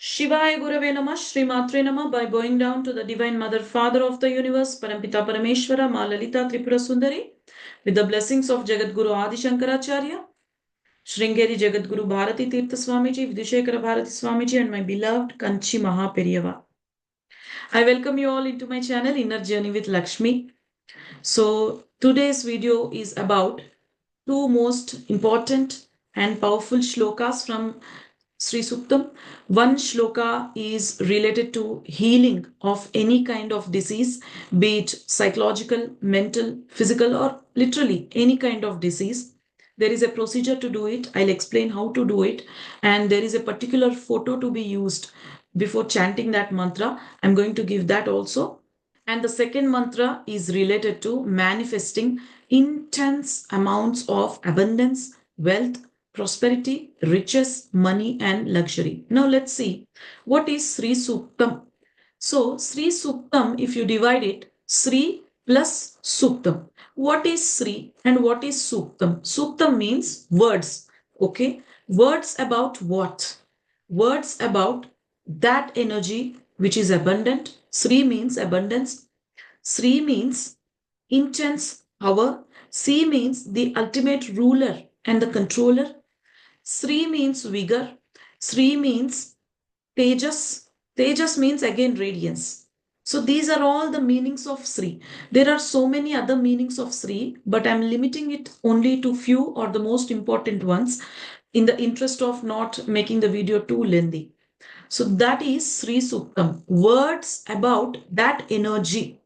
Shivaya Gurave Namah, Shri Matre Namah, by bowing down to the Divine Mother, Father of the Universe, Parampita Parameshwara, Ma Lalita Tripura Sundari, with the blessings of Jagat Guru Adi Shankaracharya, Sringeri Jagat Guru Bharati Tirtha Swamiji, Vidushekara Bharati Swamiji, and my beloved Kanchi Mahaperiyava. I welcome you all into my channel, Inner Journey with Lakshmi. So, today's video is about two most important and powerful shlokas from Sri Suktum. One shloka is related to healing of any kind of disease, be it psychological, mental, physical, or literally any kind of disease. There is a procedure to do it. I'll explain how to do it. And there is a particular photo to be used before chanting that mantra. I'm going to give that also. And the second mantra is related to manifesting intense amounts of abundance, wealth, prosperity, riches, money, and luxury. Now let's see what is Sri Suktam. So Sri Suktam, if you divide it, Sri plus Suktam. What is Sri and what is Suktam? Suktam means words. Okay. Words about what? Words about that energy which is abundant. Sri means abundance. Sri means intense power. Si means the ultimate ruler and the controller. Sri means vigor. Sri means tejas. Tejas means again radiance. So these are all the meanings of Sri. There are so many other meanings of Sri, but I'm limiting it only to few or the most important ones in the interest of not making the video too lengthy. So that is Sri Suktam. Words about that energy,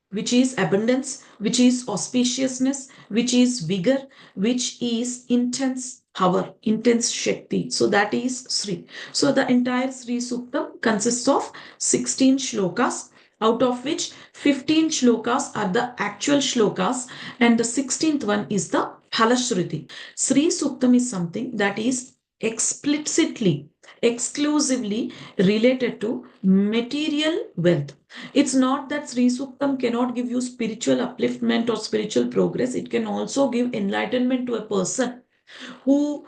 which is abundance, which is auspiciousness, which is vigor, which is intense power, intense Shakti. So that is Sri. So the entire Sri Suktam consists of 16 shlokas, out of which 15 shlokas are the actual shlokas, and the 16th one is the Phalashruti. Sri Suktam is something that is explicitly, exclusively related to material wealth. It's not that Sri Suktam cannot give you spiritual upliftment or spiritual progress. It can also give enlightenment to a person who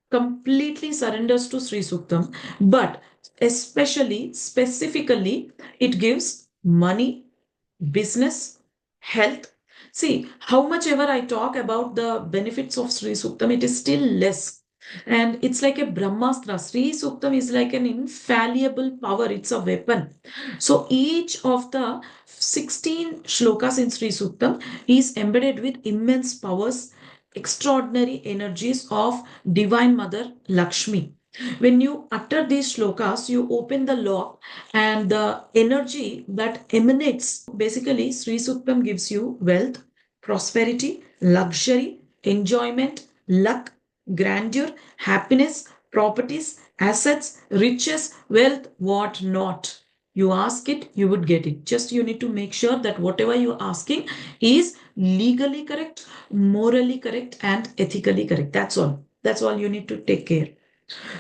completely surrenders to Sri Suktam. But especially, specifically, it gives money, business, health. See, how much ever I talk about the benefits of Sri Suktam, it is still less. And it's like a Brahmastra. Sri Suktam is like an infallible power. It's a weapon. So each of the 16 shlokas in Sri Suktam is embedded with immense powers, extraordinary energies of Divine Mother Lakshmi. When you utter these shlokas, you open the lock, and the energy that emanates, basically, Sri Suktam gives you wealth, prosperity, luxury, enjoyment, luck, grandeur, happiness, properties, assets, riches, wealth, what not. You ask it, you would get it. Just you need to make sure that whatever you're asking is legally correct, morally correct, and ethically correct. That's all. That's all you need to take care.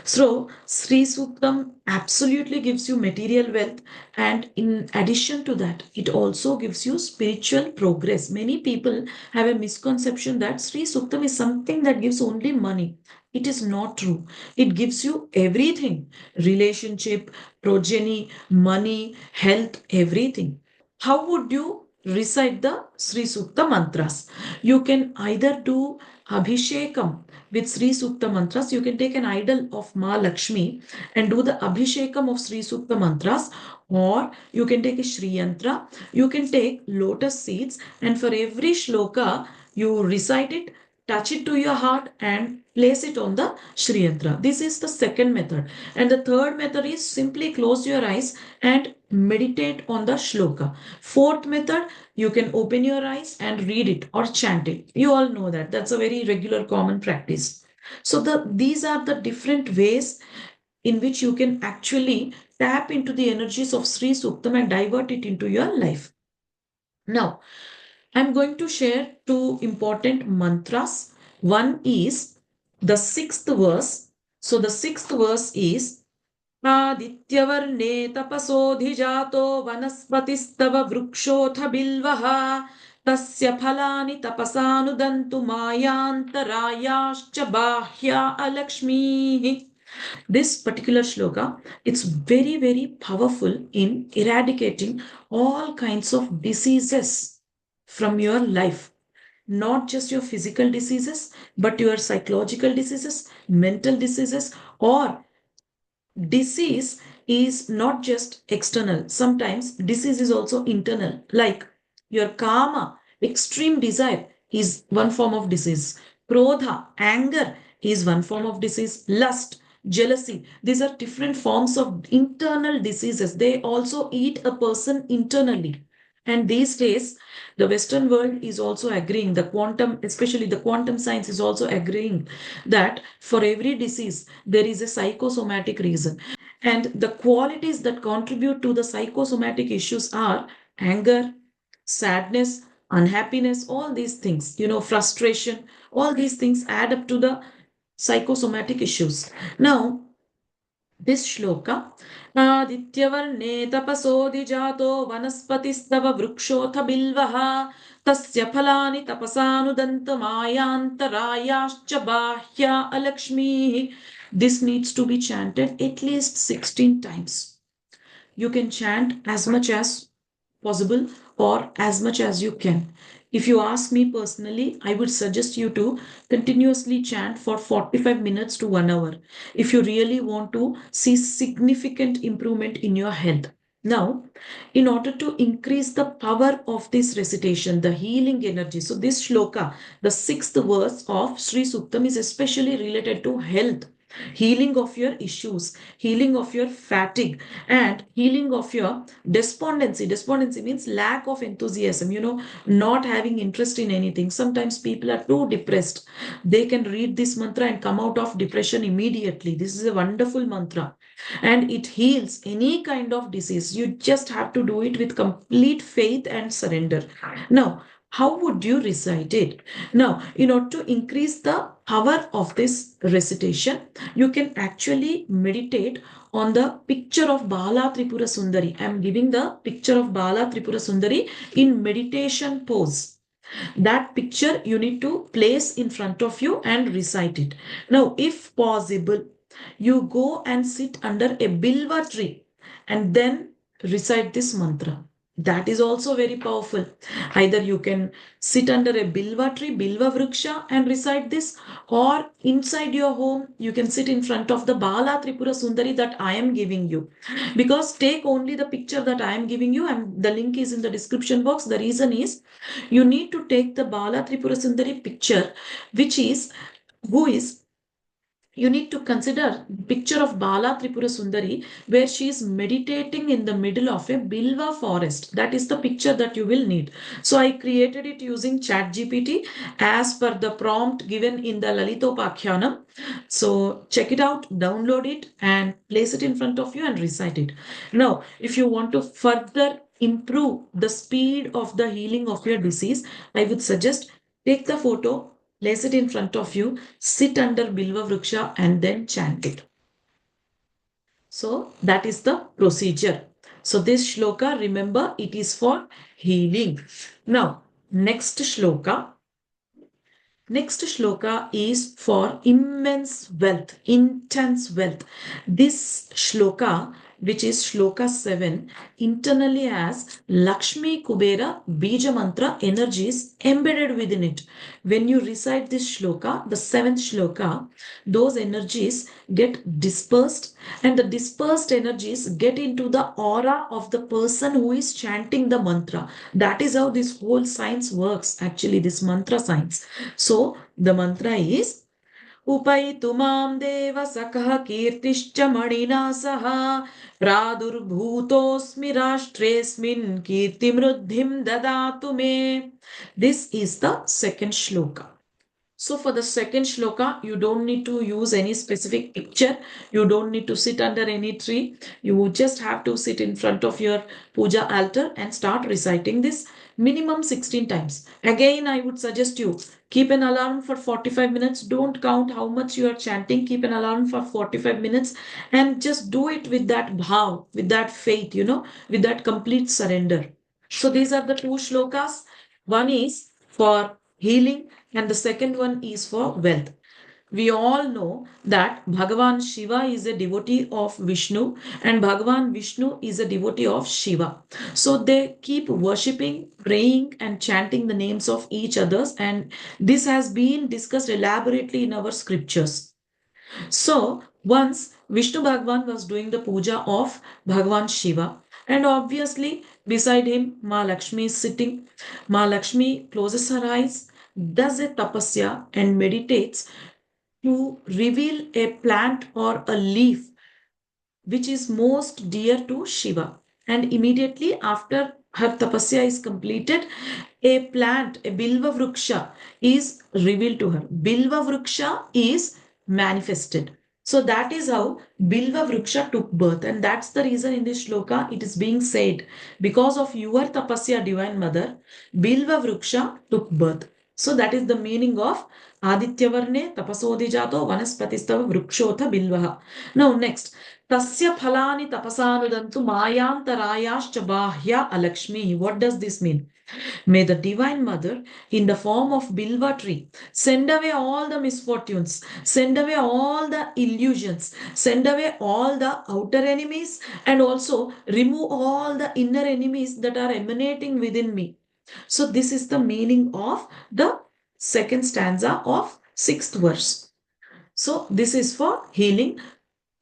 So, Sri Suktam absolutely gives you material wealth, and in addition to that, it also gives you spiritual progress. Many people have a misconception that Sri Suktam is something that gives only money. It is not true. It gives you everything: relationship, progeny, money, health, everything. How would you recite the Sri Sukta mantras? You can either do Abhishekam with Sri Sukta mantras. You can take an idol of Ma Lakshmi and do the Abhishekam of Sri Sukta mantras, or you can take a Shri Yantra. You can take lotus seeds, and for every shloka, you recite it, touch it to your heart, and place it on the Shri Yantra. This is the second method. And the third method is simply close your eyes and meditate on the shloka. Fourth method, you can open your eyes and read it or chant it. You all know that. That's a very regular common practice. So these are the different ways in which you can actually tap into the energies of Sri Suktam and divert it into your life. Now, I'm going to share two important mantras. One is the sixth verse. So the sixth verse is आदित्यवर्णे तपसोऽधिजातो वनस्पतिस्तव वृक्षोऽथ बिल्वः तस्य फलानि तपसानुदन्तु मायान्तरायाश्च बाह्या अलक्ष्मीः. This particular shloka, it's very, very powerful in eradicating all kinds of diseases from your life. Not just your physical diseases, but your psychological diseases, mental diseases, or disease is not just external. Sometimes disease is also internal, like your karma, extreme desire is one form of disease. Krodha, anger is one form of disease. Lust, jealousy, these are different forms of internal diseases. They also eat a person internally. And these days, the Western world is also agreeing, the quantum, especially the quantum science, is also agreeing that for every disease, there is a psychosomatic reason. And the qualities that contribute to the psychosomatic issues are anger, sadness, unhappiness, all these things, frustration, all these things add up to the psychosomatic issues. Now, this shloka, Adityavarne tapasodijato vanaspatistava vrukshotha bilvaha tasya phalani tapasanudantamayantarayaschа bahya alakshmi. This needs to be chanted at least 16 times. You can chant as much as possible or as much as you can. If you ask me personally, I would suggest you to continuously chant for 45 minutes to 1 hour if you really want to see significant improvement in your health. Now, in order to increase the power of this recitation, the healing energy, so this shloka, the sixth verse of Sri Suktam, is especially related to health, healing of your issues, healing of your fatigue, and healing of your despondency. Despondency means lack of enthusiasm, not having interest in anything. Sometimes people are too depressed. They can read this mantra and come out of depression immediately. This is a wonderful mantra and it heals any kind of disease. You just have to do it with complete faith and surrender. Now, how would you recite it? Now, in order to increase the power of this recitation, you can actually meditate on the picture of Bala Tripura Sundari. I am giving the picture of Bala Tripura Sundari in meditation pose. That picture you need to place in front of you and recite it. Now, if possible, you go and sit under a bilva tree and then recite this mantra. That is also very powerful. Either you can sit under a bilva tree, bilva vriksha, and recite this, or inside your home, you can sit in front of the Bala Tripura Sundari that I am giving you. Because take only the picture that I am giving you, and the link is in the description box. The reason is you need to take the Bala Tripura Sundari picture, which is who is you need to consider picture of Bala Tripura Sundari where she is meditating in the middle of a bilva forest. That is the picture that you will need. So I created it using ChatGPT as per the prompt given in the Lalitopakhyanam. So check it out, download it and place it in front of you and recite it. Now, if you want to further improve the speed of the healing of your disease, I would suggest take the photo, place it in front of you, sit under Bilva Vriksha and then chant it. So that is the procedure. So this shloka, remember, it is for healing. Now, next shloka. Next shloka is for immense wealth, intense wealth. This shloka, which is shloka 7, internally has Lakshmi Kubera Bija Mantra energies embedded within it. When you recite this shloka, the seventh shloka, those energies get dispersed and the dispersed energies get into the aura of the person who is chanting the mantra. That is how this whole science works, actually, this mantra science. So the mantra is Upaitu mam deva sakha kirtischa manina saha pradurbhutosmi rashtresmin kirti mruddhim dadatu me. This is the second shloka. So for the second shloka, you don't need to use any specific picture. You don't need to sit under any tree. You just have to sit in front of your puja altar and start reciting this minimum 16 times. Again, I would suggest you keep an alarm for 45 minutes. Don't count how much you are chanting. Keep an alarm for 45 minutes and just do it with that bhav, with that faith, with that complete surrender. So these are the two shlokas. One is for healing and the second one is for wealth. we all know that Bhagavan Shiva is a devotee of Vishnu and Bhagavan Vishnu is a devotee of Shiva. So they keep worshipping, praying, and chanting the names of each others, and this has been discussed elaborately in our scriptures. So once Vishnu Bhagwan was doing the puja of Bhagavan Shiva, and obviously beside him Ma Lakshmi is sitting. Ma Lakshmi closes her eyes, does a tapasya, and meditates to reveal a plant or a leaf which is most dear to Shiva. And immediately after her tapasya is completed, a plant, a Bilva Vriksha, is revealed to her. Bilva Vriksha is manifested. So that is how Bilva Vriksha took birth. And that's the reason in this shloka it is being said, because of your tapasya, Divine Mother, Bilva Vriksha took birth. So that is the meaning of Adityavarne tapasodijato vanaspatistava vrukshotha bilvaha. Now next, Tasya phalani tapasanudantu mayantarayascha bahya alakshmi. What does this mean? May the Divine Mother, in the form of Bilva tree, send away all the misfortunes, send away all the illusions, send away all the outer enemies, and also remove all the inner enemies that are emanating within me. So, this is the meaning of the second stanza of sixth verse. So, this is for healing.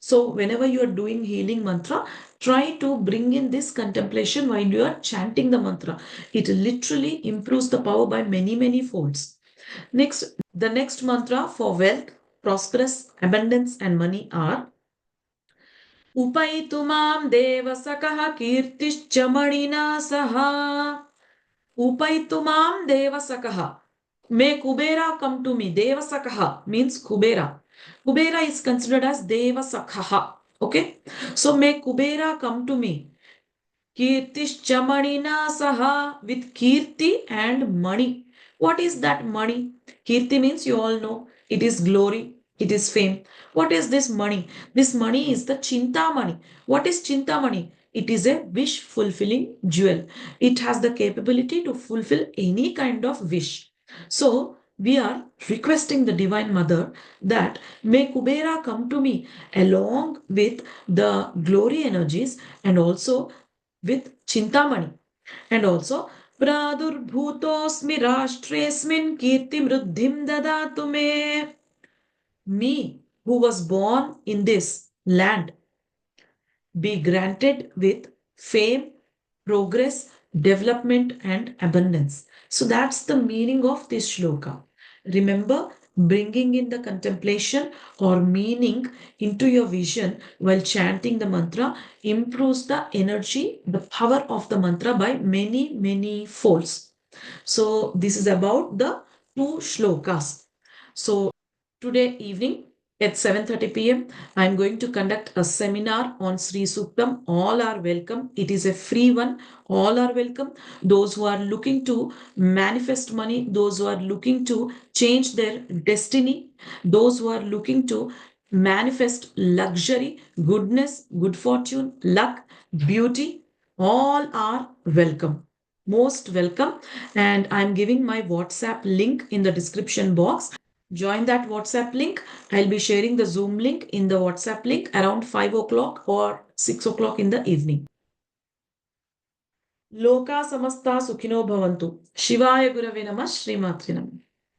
So whenever you are doing healing mantra, try to bring in this contemplation while you are chanting the mantra. It literally improves the power by many, many folds. Next, the next mantra for wealth, prosperous, abundance, and money are Upaitu mam devasakaha kirtischcha manina saha. Upaitu mam devasakaha. May Kubera come to me. Devasakaha means Kubera. Kubera is considered as Devasakaha. Okay. So may Kubera come to me. Kirtischcha manina saha, with Kirti and money. What is that money? Kirti means you all know it is glory, it is fame. What is this money? This money is the Chintamani. What is Chintamani? It is a wish fulfilling jewel. It has the capability to fulfill any kind of wish. So we are requesting the Divine Mother that may Kubera come to me along with the glory energies and also with Chintamani. And also, Pradurbhutosmi Rashtresmin Kirti Mruddhim Dadatu Me. Me, who was born in this land, be granted with fame, progress, development, and abundance. So that's the meaning of this shloka. Remember, bringing in the contemplation or meaning into your vision while chanting the mantra improves the energy, the power of the mantra by many, many folds. So this is about the two shlokas. So today evening at 7:30 p.m. I am going to conduct a seminar on Sri Suktam. All are welcome. It is a free one. All are welcome. Those who are looking to manifest money, those who are looking to change their destiny, those who are looking to manifest luxury, goodness, good fortune, luck, beauty, all are welcome. Most welcome. And I'm giving my WhatsApp link in the description box. Join that WhatsApp link. I'll be sharing the Zoom link in the WhatsApp link around 5 o'clock or 6 o'clock in the evening. Loka samasta sukhino bhavantu. Shivaya gurave namah, Shri Matre namah.